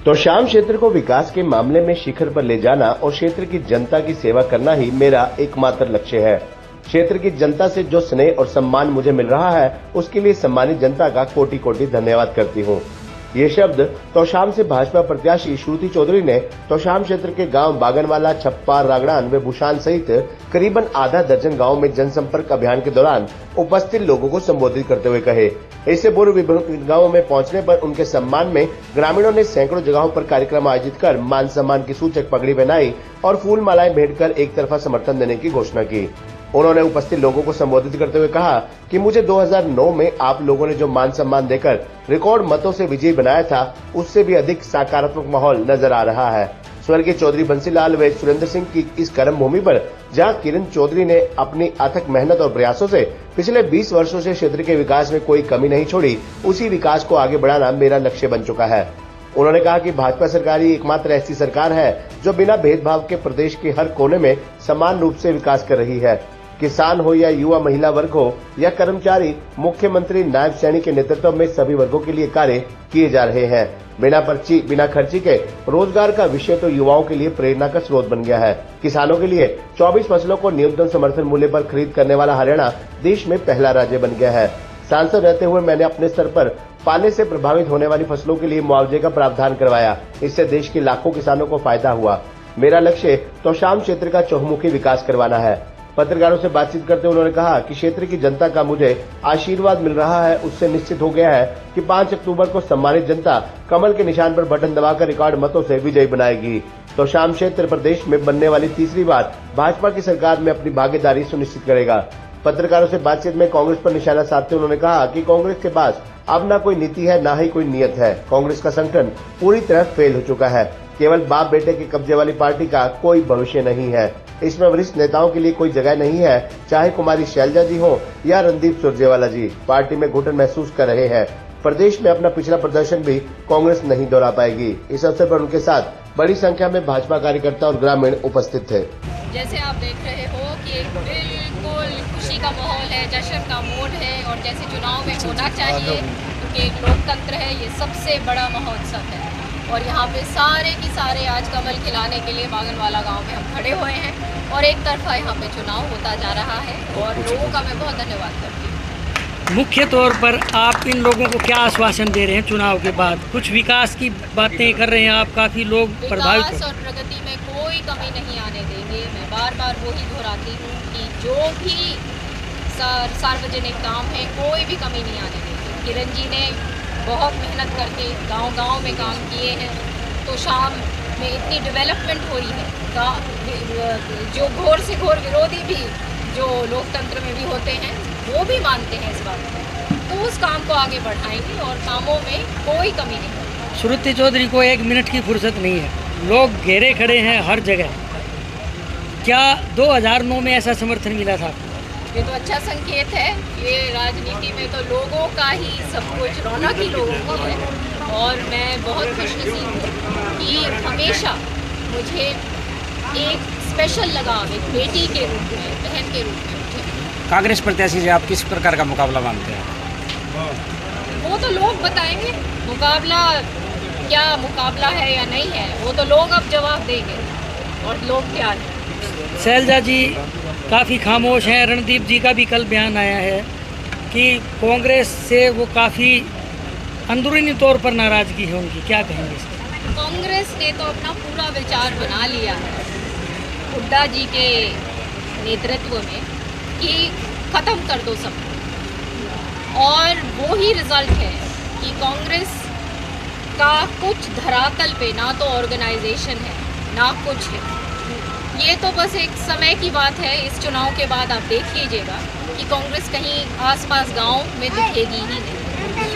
तोशाम क्षेत्र को विकास के मामले में शिखर पर ले जाना और क्षेत्र की जनता की सेवा करना ही मेरा एकमात्र लक्ष्य है। क्षेत्र की जनता से जो स्नेह और सम्मान मुझे मिल रहा है, उसके लिए सम्मानित जनता का कोटि कोटि धन्यवाद करती हूँ। ये शब्द तोशाम से भाजपा प्रत्याशी श्रुति चौधरी ने तोशाम क्षेत्र के गांव बागनवाला, छप्पा, रागड़ान व भूषान सहित करीबन आधा दर्जन गांवों में जनसंपर्क अभियान के दौरान उपस्थित लोगों को संबोधित करते हुए कहे। इससे पूर्व विभिन्न गांवों में पहुंचने पर उनके सम्मान में ग्रामीणों ने सैकड़ों जगहों पर कार्यक्रम आयोजित कर मान सम्मान की सूचक पगड़ी पहनाई और फूल मालाएं भेंट कर एक तरफा समर्थन देने की घोषणा की। उन्होंने उपस्थित लोगों को संबोधित करते हुए कहा कि मुझे 2009 में आप लोगों ने जो मान सम्मान देकर रिकॉर्ड मतों से विजयी बनाया था, उससे भी अधिक सकारात्मक माहौल नजर आ रहा है। स्वर्गीय चौधरी बंसीलाल व सुरेंद्र सिंह की इस कर्म भूमि पर जहां किरण चौधरी ने अपनी अथक मेहनत और प्रयासों से पिछले 20 वर्षों से क्षेत्र के विकास में कोई कमी नहीं छोड़ी, उसी विकास को आगे बढ़ाना मेरा लक्ष्य बन चुका है। उन्होंने कहा कि भाजपा सरकार ही एकमात्र ऐसी सरकार है जो बिना भेदभाव के प्रदेश के हर कोने में समान रूप से विकास कर रही है। किसान हो या युवा महिला वर्ग हो या कर्मचारी, मुख्यमंत्री नायब सैनी के नेतृत्व में सभी वर्गों के लिए कार्य किए जा रहे हैं। बिना पर्ची बिना खर्ची के रोजगार का विषय तो युवाओं के लिए प्रेरणा का स्रोत बन गया है। किसानों के लिए 24 फसलों को न्यूनतम समर्थन मूल्य पर खरीद करने वाला हरियाणा देश में पहला राज्य बन गया है। सांसद रहते हुए मैंने अपने स्तर पर पाले से प्रभावित होने वाली फसलों के लिए मुआवजे का प्रावधान करवाया। इससे देश के लाखों किसानों को फायदा हुआ। मेरा लक्ष्य तोशाम क्षेत्र का चहुमुखी विकास करवाना है। पत्रकारों से बातचीत करते हुए उन्होंने कहा कि क्षेत्र की जनता का मुझे आशीर्वाद मिल रहा है, उससे निश्चित हो गया है कि 5 अक्टूबर को सम्मानित जनता कमल के निशान पर बटन दबाकर रिकॉर्ड मतों से विजयी बनाएगी। तोशाम क्षेत्र प्रदेश में बनने वाली तीसरी बार भाजपा की सरकार में अपनी भागीदारी सुनिश्चित करेगा। पत्रकारों से बातचीत में कांग्रेस पर निशाना साधते उन्होंने कहा कि कांग्रेस के पास अब न कोई नीति है, न ही कोई नियत है। कांग्रेस का संगठन पूरी तरह फेल हो चुका है। केवल बाप बेटे के कब्जे वाली पार्टी का कोई भविष्य नहीं है। इसमें वरिष्ठ नेताओं के लिए कोई जगह नहीं है, चाहे कुमारी शैलजा जी हो या रणदीप सुरजेवाला जी। पार्टी में घुटन महसूस कर रहे हैं। प्रदेश में अपना पिछला प्रदर्शन भी कांग्रेस नहीं दोहरा पाएगी। इस अवसर पर उनके साथ बड़ी संख्या में भाजपा कार्यकर्ता और ग्रामीण उपस्थित थे। जैसे आप देख रहे हो कि बिल्कुल खुशी का माहौल है, जश्न का मूड है और जैसे चुनाव में होना चाहिए, क्योंकि एक लोकतंत्र है, ये सबसे बड़ा महोत्सव है। और यहाँ पे सारे की सारे आज कमल खिलाने के लिए बागनवाला गांव में हम खड़े हुए हैं और एक तरफा यहाँ पे चुनाव होता जा रहा है और लोगों का मैं बहुत धन्यवाद करती हूँ। मुख्य तौर पर आप इन लोगों को क्या आश्वासन दे रहे हैं चुनाव के बाद? कुछ विकास की बातें कर रहे हैं आप, काफ़ी लोग प्रभावित विकास और प्रगति में कोई कमी नहीं आने देंगे। मैं बार बार वही दोहराती हूँ कि जो भी सार्वजनिक काम है, कोई भी कमी नहीं आने देंगे। किरण जी ने बहुत मेहनत करके गांव-गांव में काम किए हैं। तो शाम में इतनी डेवलपमेंट हो रही है, जो घोर से घोर विरोधी भी जो लोकतंत्र में भी होते हैं, वो भी मानते हैं इस बात को। तो उस काम को आगे बढ़ाएंगे और कामों में कोई कमी नहीं होगी। श्रुति चौधरी को 1 मिनट की फुर्सत नहीं है, लोग घेरे खड़े हैं हर जगह। क्या 2009 में ऐसा समर्थन मिला था? ये तो अच्छा संकेत है। ये राजनीति में तो लोगों का ही सब कुछ, रौनक ही लोगों की है और मैं बहुत खुशनसीब हूँ कि हमेशा मुझे एक स्पेशल लगाव एक बेटी के रूप में, बहन के रूप में मुझे। कांग्रेस प्रत्याशी से आप किस प्रकार का मुकाबला मानते हैं? वो तो लोग बताएंगे मुकाबला क्या मुकाबला है या नहीं है, वो तो लोग अब जवाब देंगे और लोग क्या है। शैलजा जी काफ़ी खामोश हैं। रणदीप जी का भी कल बयान आया है कि कांग्रेस से वो काफ़ी अंदरूनी तौर पर नाराज़गी है उनकी, क्या कहेंगे इसका? कांग्रेस ने तो अपना पूरा विचार बना लिया है हुड्डा जी के नेतृत्व में कि ख़त्म कर दो सब, और वो ही रिजल्ट है कि कांग्रेस का कुछ धरातल पे ना तो ऑर्गेनाइजेशन है ना कुछ है। ये तो बस एक समय की बात है। इस चुनाव के बाद आप देख लीजिएगा कि कांग्रेस कहीं आसपास गांव में दिखेगी ही नहीं।